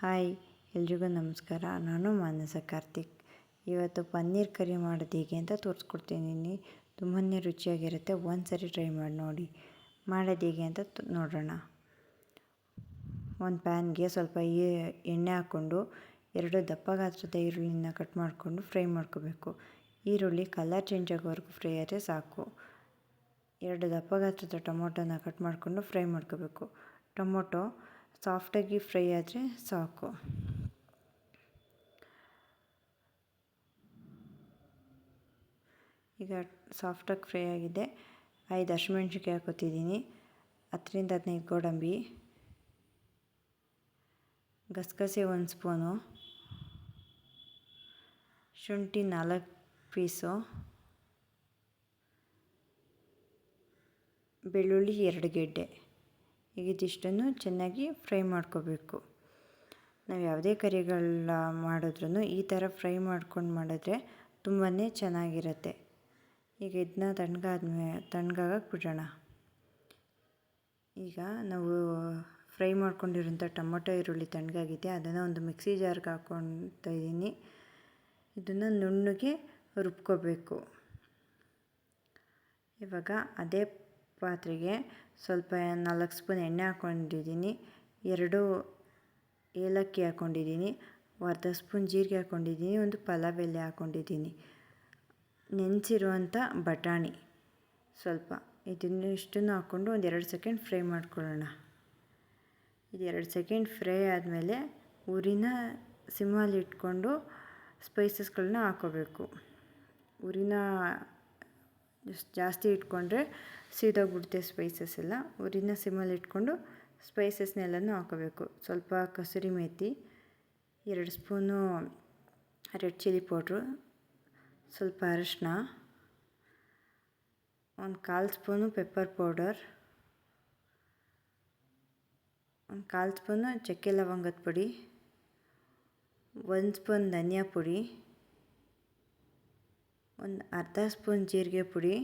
Hi, ಎಲ್ರಿಗೂ ನಮಸ್ಕಾರ. ನಾನು ಮಾನಸ ಕಾರ್ತಿಕ್. ಇವತ್ತು ಪನ್ನೀರ್ ಕರಿ ಮಾಡೋದು ಹೇಗೆ ಅಂತ ತೋರಿಸ್ಕೊಡ್ತೀನಿ. ತುಂಬಾ ರುಚಿಯಾಗಿರುತ್ತೆ. ಒಂದು ಸರಿ ಟ್ರೈ ಮಾಡಿ ನೋಡಿ. ಮಾಡೋದು ಹೇಗೆ ಅಂತ ನೋಡೋಣ. ಒಂದು ಪ್ಯಾನ್ಗೆ ಸ್ವಲ್ಪ ಎಣ್ಣೆ ಹಾಕ್ಕೊಂಡು 2 ದಪ್ಪ ಗಾತ್ರದ ಈರುಳ್ಳಿನ ಕಟ್ ಮಾಡಿಕೊಂಡು ಫ್ರೈ ಮಾಡ್ಕೋಬೇಕು. ಈರುಳ್ಳಿ ಕಲರ್ ಚೇಂಜ್ ಆಗೋವರೆಗೂ ಫ್ರೈ ಆದರೆ ಸಾಕು. 2 ದಪ್ಪ ಗಾತ್ರದ ಟೊಮೊಟೊನ ಕಟ್ ಮಾಡಿಕೊಂಡು ಫ್ರೈ ಮಾಡ್ಕೋಬೇಕು. ಟೊಮೊಟೊ ಸಾಫ್ಟಾಗಿ ಫ್ರೈ ಆದರೆ ಸಾಕು. ಈಗ ಸಾಫ್ಟಾಗಿ ಫ್ರೈ ಆಗಿದೆ. 5 ಹಸಿಮೆಣ್ಸಿನ್ಕಾಯಿ ಹಾಕೋತಿದ್ದೀನಿ. 10-15 ಗೋಡಂಬಿ, ಗಸಗಸೆ 1 ಸ್ಪೂನು, ಶುಂಠಿ 4 ಪೀಸು, ಬೆಳ್ಳುಳ್ಳಿ 2 ಗೆಡ್ಡೆ. ಈಗ ಇದಿಷ್ಟನ್ನು ಚೆನ್ನಾಗಿ ಫ್ರೈ ಮಾಡ್ಕೋಬೇಕು. ನಾವು ಯಾವುದೇ ಕರಿಗಳನ್ನ ಮಾಡಿದ್ರೂ ಈ ಥರ ಫ್ರೈ ಮಾಡ್ಕೊಂಡು ಮಾಡಿದ್ರೆ ತುಂಬಾ ಚೆನ್ನಾಗಿರುತ್ತೆ. ಈಗ ಇದನ್ನ ತಣ್ಣಗಾಗಕ್ಕೆ ಬಿಡೋಣ. ಈಗ ನಾವು ಫ್ರೈ ಮಾಡ್ಕೊಂಡಿರೋಂಥ ಟೊಮೊಟೊ ಈರುಳ್ಳಿ ತಣ್ಣಗಾಗಿದೆ. ಅದನ್ನು ಒಂದು ಮಿಕ್ಸಿ ಜಾರ್ಗೆ ಹಾಕ್ಕೊತಾ ಇದ್ದೀನಿ. ಇದನ್ನು ನುಣ್ಣಗೆ ರುಬ್ಕೋಬೇಕು. ಇವಾಗ ಅದೇ ಪಾತ್ರೆಗೆ ಸ್ವಲ್ಪ 4 ಸ್ಪೂನ್ ಎಣ್ಣೆ ಹಾಕ್ಕೊಂಡಿದ್ದೀನಿ. 2 ಏಲಕ್ಕಿ ಹಾಕ್ಕೊಂಡಿದ್ದೀನಿ. ಅರ್ಧ ಸ್ಪೂನ್ ಜೀರಿಗೆ ಹಾಕ್ಕೊಂಡಿದ್ದೀನಿ. 1 ಪಲಾವ್ ಎಲೆ ಹಾಕ್ಕೊಂಡಿದ್ದೀನಿ. ನೆನೆಸಿರುವಂಥ ಬಟಾಣಿ ಸ್ವಲ್ಪ, ಇಷ್ಟನ್ನು ಹಾಕ್ಕೊಂಡು ಒಂದು 2 ಸೆಕೆಂಡ್ ಫ್ರೈ ಮಾಡ್ಕೊಳ್ಳೋಣ. ಇದು 2 ಸೆಕೆಂಡ್ ಫ್ರೈ ಆದಮೇಲೆ ಉರಿನ ಸಿಮ್ಮಲ್ಲಿ ಇಟ್ಕೊಂಡು ಸ್ಪೈಸಸ್ಗಳನ್ನ ಹಾಕ್ಕೋಬೇಕು. ಉರಿನ ಜಾಸ್ತಿ ಇಟ್ಕೊಂಡ್ರೆ ಸೀದೋಗ್ಬಿಡುತ್ತೆ ಸ್ಪೈಸಸ್ ಎಲ್ಲ. ಉರಿನ ಸಿಮ್ಮಲ್ಲಿ ಇಟ್ಕೊಂಡು ಸ್ಪೈಸಸ್ನೆಲ್ಲನೂ ಹಾಕೋಬೇಕು. ಸ್ವಲ್ಪ kasuri methi, 2 spoon red chilli powder, ಸ್ವಲ್ಪ ಅರಿಶಿನ, 1/4 ಸ್ಪೂನು ಪೆಪ್ಪರ್ ಪೌಡರ್, 1/4 ಸ್ಪೂನು ಚಕ್ಕೆ ಲವಂಗದ ಪುಡಿ, 1 ಸ್ಪೂನ್ ಧನಿಯಾ ಪುಡಿ, 1/2 ಸ್ಪೂನ್ ಜೀರಿಗೆ ಪುಡಿ,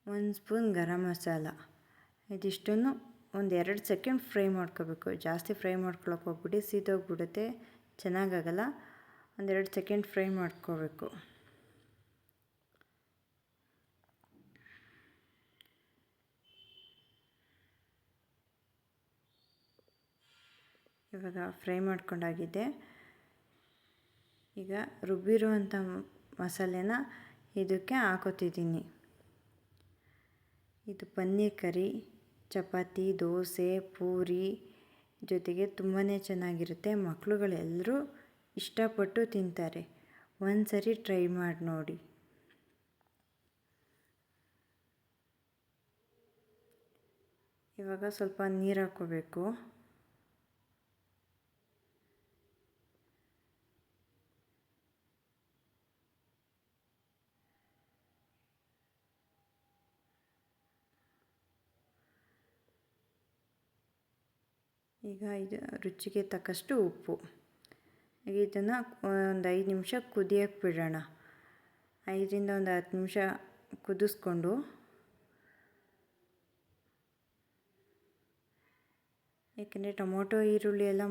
1 ಸ್ಪೂನ್ ಗರಂ ಮಸಾಲ. ಇದಿಷ್ಟನ್ನು ಒಂದು 2 ಸೆಕೆಂಡ್ ಫ್ರೈ ಮಾಡ್ಕೋಬೇಕು. ಜಾಸ್ತಿ ಫ್ರೈ ಮಾಡ್ಕೊಳಕ್ಕೆ ಹೋಗ್ಬಿಟ್ಟು ಸೀದೋಗ್ಬಿಡುತ್ತೆ, ಚೆನ್ನಾಗಾಗಲ್ಲ. 2 ಸೆಕೆಂಡ್ ಫ್ರೈ ಮಾಡ್ಕೋಬೇಕು. ಇವಾಗ ಫ್ರೈ ಮಾಡ್ಕೊಂಡಾಗಿದೆ. ಈಗ ರುಬ್ಬಿರುವಂಥ ಮಸಾಲೆನ ಇದಕ್ಕೆ ಹಾಕೋತಿದ್ದೀನಿ. ಇದು ಪನ್ನೀರ್ ಕರಿ ಚಪಾತಿ, ದೋಸೆ, ಪೂರಿ ಜೊತೆಗೆ ತುಂಬಾ ಚೆನ್ನಾಗಿರುತ್ತೆ. ಮಕ್ಕಳುಗಳೆಲ್ಲರೂ ಇಷ್ಟಪಟ್ಟು ತಿಂತಾರೆ. ಒಂದು ಸರಿ ಟ್ರೈ ಮಾಡಿ ನೋಡಿ. ಇವಾಗ ಸ್ವಲ್ಪ ನೀರು ಹಾಕ್ಕೋಬೇಕು. ಈಗ ಇದು ರುಚಿಗೆ ತಕ್ಕಷ್ಟು ಉಪ್ಪು. ಇದನ್ನು ಒಂದು 5 ನಿಮಿಷ ಕುದಿಯೋಕ್ಕೆ ಬಿಡೋಣ. 5ರಿಂದ 10 ನಿಮಿಷ ಕುದಿಸ್ಕೊಂಡು ಏಕೆಂದರೆ ಟೊಮೊಟೊ ಈರುಳ್ಳಿ ಎಲ್ಲ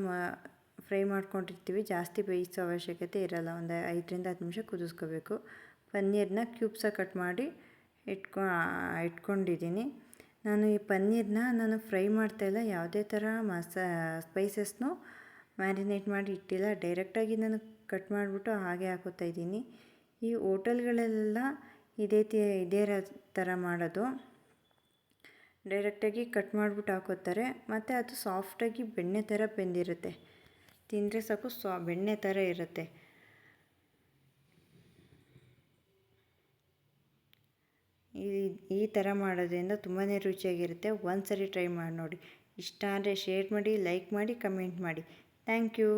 ಫ್ರೈ ಮಾಡ್ಕೊಂಡಿರ್ತೀವಿ, ಜಾಸ್ತಿ ಬೇಯಿಸೋ ಅವಶ್ಯಕತೆ ಇರಲ್ಲ. ಒಂದು 5ರಿಂದ 10 ನಿಮಿಷ ಕುದಿಸ್ಕೋಬೇಕು. ಪನ್ನೀರನ್ನ ಕ್ಯೂಬ್ಸಾಗಿ ಕಟ್ ಮಾಡಿ ಇಟ್ಕೊಂಡಿದ್ದೀನಿ. ನಾನು ಈ ಪನ್ನೀರನ್ನ ಫ್ರೈ ಮಾಡ್ತಾಯಿಲ್ಲ, ಯಾವುದೇ ಥರ ಸ್ಪೈಸಸ್ನೂ ಮ್ಯಾರಿನೇಟ್ ಮಾಡಿ ಇಟ್ಟಿಲ್ಲ. ಡೈರೆಕ್ಟಾಗಿ ನಾನು ಕಟ್ ಮಾಡಿಬಿಟ್ಟು ಹಾಗೆ ಹಾಕೋತಾ ಇದ್ದೀನಿ. ಈ ಹೋಟೆಲ್ಗಳೆಲ್ಲ ಇದೇ ಥರ ಮಾಡೋದು. ಡೈರೆಕ್ಟಾಗಿ ಕಟ್ ಮಾಡಿಬಿಟ್ಟು ಹಾಕೋತಾರೆ. ಮತ್ತು ಅದು ಸಾಫ್ಟಾಗಿ ಬೆಣ್ಣೆ ಥರ ಬೆಂದಿರುತ್ತೆ. ತಿಂದರೆ ಸಾಕು ಬೆಣ್ಣೆ ಥರ ಇರುತ್ತೆ. ಈ ಥರ ಮಾಡೋದ್ರಿಂದ ತುಂಬಾ ರುಚಿಯಾಗಿರುತ್ತೆ. ಒಂದು ಸರಿ ಟ್ರೈ ಮಾಡಿ ನೋಡಿ. ಇಷ್ಟ ಆದರೆ ಶೇರ್ ಮಾಡಿ, ಲೈಕ್ ಮಾಡಿ, ಕಮೆಂಟ್ ಮಾಡಿ. Thank you.